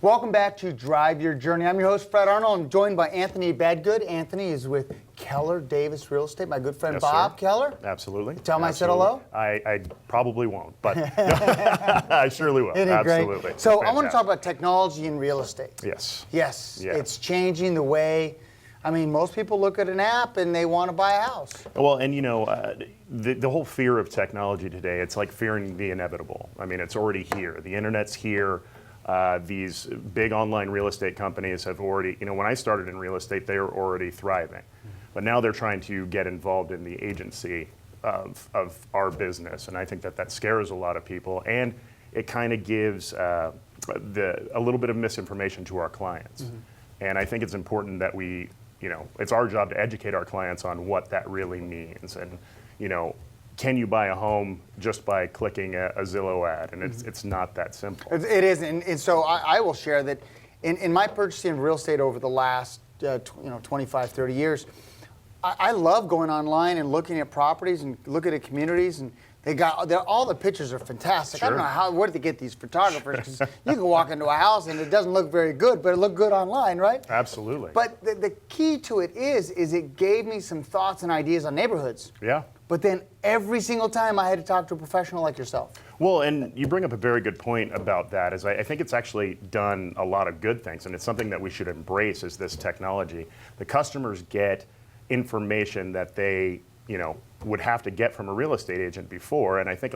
Welcome back to Drive Your Journey. I'm your host, Fred Arnold. I'm joined by Anthony Bedgood. Anthony is with Kellar-Davis Real Estate. My good friend Yes, Bob sir. Keller. Absolutely. Tell him I said hello. I probably won't, but I surely will. Isn't it Absolutely. great? So I want to Fantastic. talk about technology in real estate. Yes. Yes, Yeah. it's changing the way, I mean, most people look at an app and they want to buy a house. Well, and the whole fear of technology today, it's like fearing the inevitable. I mean, it's already here. The internet's here. These big online real estate companies have already, when I started in real estate, they were already thriving. But now they're trying to get involved in the agency of our business. And I think that scares a lot of people. And it kind of gives a little bit of misinformation to our clients. Mm-hmm. And I think it's important that we, it's our job to educate our clients on what that really means. And, can you buy a home just by clicking a Zillow ad? And it's not that simple. It isn't. And so I will share that in my purchasing of real estate over the last 25, 30 years, I love going online and looking at properties and looking at communities, and all the pictures are fantastic. Sure. I don't know where did they get these photographers, because you can walk into a house and it doesn't look very good, but it looked good online, right? Absolutely. But the key to it is it gave me some thoughts and ideas on neighborhoods. Yeah. But then every single time I had to talk to a professional like yourself. Well, and you bring up a very good point about that, is I think it's actually done a lot of good things, and it's something that we should embrace, is this technology. The customers get information that they, would have to get from a real estate agent before, and I think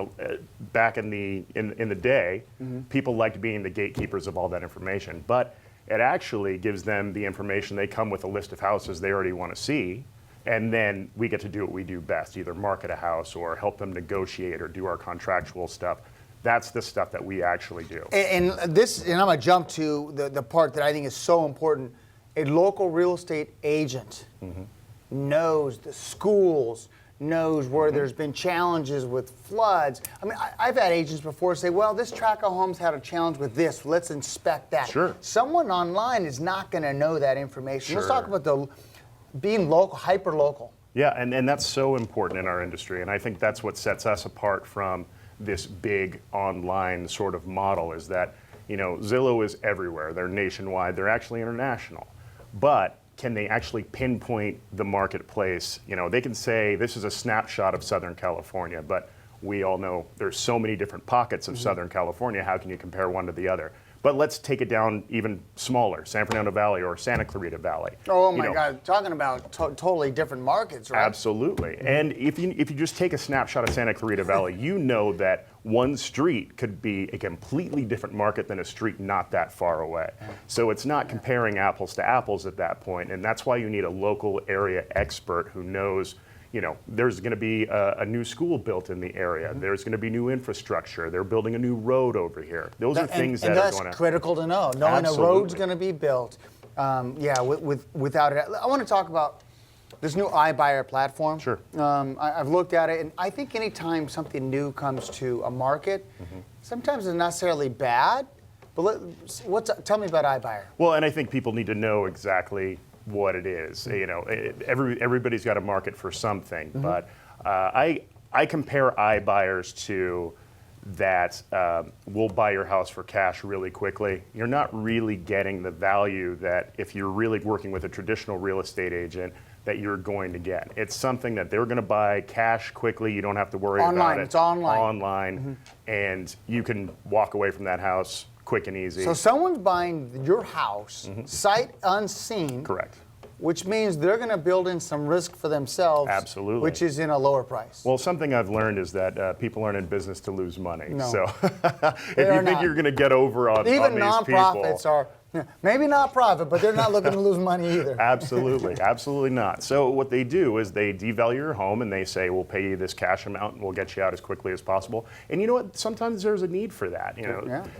back in the day, mm-hmm. people liked being the gatekeepers of all that information, but it actually gives them the information. They come with a list of houses they already want to see, and then we get to do what we do best, either market a house or help them negotiate or do our contractual stuff. That's the stuff that we actually do. And I'm going to jump to the part that I think is so important. A local real estate agent mm-hmm. knows the schools, knows where mm-hmm. there's been challenges with floods. I mean, I've had agents before say, well, this tract of homes had a challenge with this. Let's inspect that. Sure. Someone online is not going to know that information. Sure. Let's talk about being local, hyper-local. Yeah, and that's so important in our industry, and I think that's what sets us apart from this big online sort of model, is that, Zillow is everywhere. They're nationwide. They're actually international. But can they actually pinpoint the marketplace? They can say this is a snapshot of Southern California, but we all know there's so many different pockets of mm-hmm. Southern California. How can you compare one to the other? But let's take it down even smaller, San Fernando Valley or Santa Clarita Valley. Oh my God, talking about totally different markets, right? Absolutely. Mm-hmm. And if you just take a snapshot of Santa Clarita Valley, you know that one street could be a completely different market than a street not that far away. So it's not comparing apples to apples at that point, and that's why you need a local area expert who knows, there's going to be a new school built in the area. Mm-hmm. There's going to be new infrastructure. They're building a new road over here. Those are things that are going to... And that's critical to know. Knowing a road's going to be built. Without it. I want to talk about this new iBuyer platform. Sure. I've looked at it, and I think anytime something new comes to a market, mm-hmm. sometimes it's not necessarily bad, but tell me about iBuyer. Well, and I think people need to know exactly what it is. Everybody's got a market for something, mm-hmm. but I compare iBuyers to that we'll buy your house for cash really quickly. You're not really getting the value that if you're really working with a traditional real estate agent that you're going to get. It's something that they're going to buy cash quickly. You don't have to worry about it. It's online. Online, mm-hmm. and you can walk away from that house quick and easy. So someone's buying your house, mm-hmm. sight unseen. Correct. Which means they're going to build in some risk for themselves. Absolutely. Which is in a lower price. Well, something I've learned is that people aren't in business to lose money. No. So if you think you're going to get over on even these nonprofits people, are maybe not profit, but they're not looking to lose money either. Absolutely, absolutely not. So what they do is they devalue your home and they say, we'll pay you this cash amount and we'll get you out as quickly as possible. And you know what? Sometimes there's a need for that.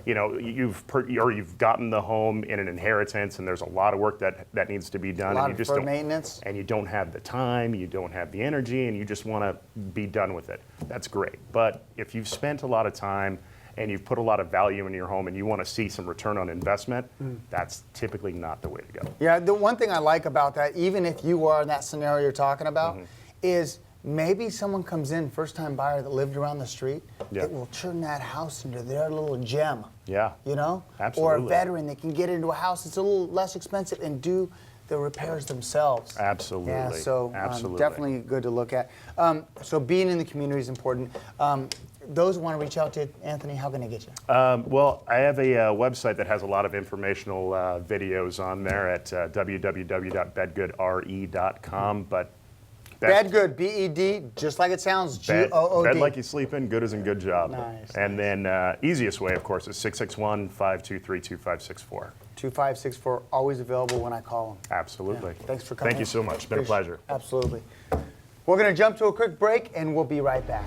You've gotten the home in an inheritance and there's a lot of work that needs to be done. A lot and you of deferred maintenance. And you don't have the time, you don't have the energy, and you just want to be done with it. That's great. But if you've spent a lot of time and you've put a lot of value in your home and you want to see some return on investment, that's typically not the way to go. Yeah, the one thing I like about that, even if you are in that scenario you're talking about, is maybe someone comes in, first-time buyer that lived around the street, Yeah. it will turn that house into their little gem. Yeah. You know? Absolutely. Or a veteran that can get into a house that's a little less expensive and do the repairs themselves. Absolutely. Yeah, so Absolutely. definitely good to look at. So being in the community is important. Those who want to reach out to Anthony, how can they get you? Well, I have a website that has a lot of informational videos on there at www.bedgoodre.com. But Bedgood, B-E-D, just like it sounds, G-O-O-D. Bed like you sleep in, good as in good job. Nice, And then easiest way, of course, is 661-523-2564. 2564, always available when I call them. Absolutely. Yeah. Thanks for coming. Thank you so much. It's been a pleasure. Absolutely. We're going to jump to a quick break, and we'll be right back.